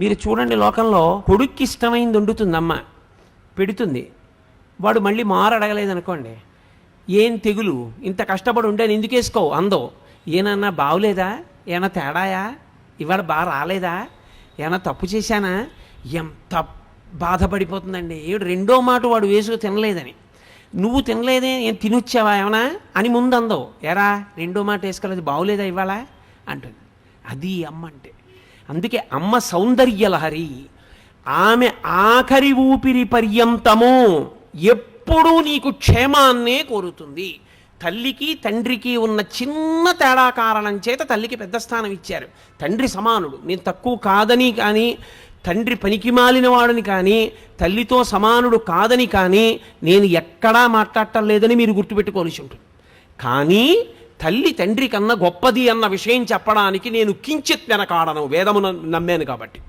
మీరు చూడండి, లోకంలో కొడుక్కి ఇష్టమైంది వండుతుంది అమ్మ, పెడుతుంది. వాడు మళ్ళీ మారు అడగలేదనుకోండి, ఏం తెగులు, ఇంత కష్టపడి ఉండే ఎందుకు వేసుకోవు అందో. ఏనన్నా బాగులేదా, ఏమన్నా తేడాయా, ఇవాళ బాగా రాలేదా, ఏమన్నా తప్పు చేశానా, ఎంత బాధపడిపోతుందండి. రెండో మాట వాడు వేసుకు తినలేదని, నువ్వు తినలేదే, ఏం తినొచ్చావా ఏమన్నా అని ముందు అందో. ఎరా రెండో మాట వేసుకోలేదు, బాగులేదా ఇవాళ అంటుంది. అది అమ్మ అంటే. అందుకే అమ్మ సౌందర్యలహరి. ఆమె ఆఖరి ఊపిరి పర్యంతము ఎప్పుడూ నీకు క్షేమాన్నే కోరుతుంది. తల్లికి తండ్రికి ఉన్న చిన్న తేడా కారణం చేత తల్లికి పెద్ద స్థానం ఇచ్చారు. తండ్రి సమానుడు, నేను తక్కువ కాదని కానీ, తండ్రి పనికి మాలిన వాడని కానీ, తల్లితో సమానుడు కాదని కానీ నేను ఎక్కడా మాట్లాడటం లేదని మీరు గుర్తుపెట్టుకోవాల్సి ఉంటుంది. కానీ తల్లి తండ్రి కన్నా గొప్పది అన్న విషయం చెప్పడానికి నేను కించిత్ వెనకాడను, వేదమును నమ్మాను కాబట్టి.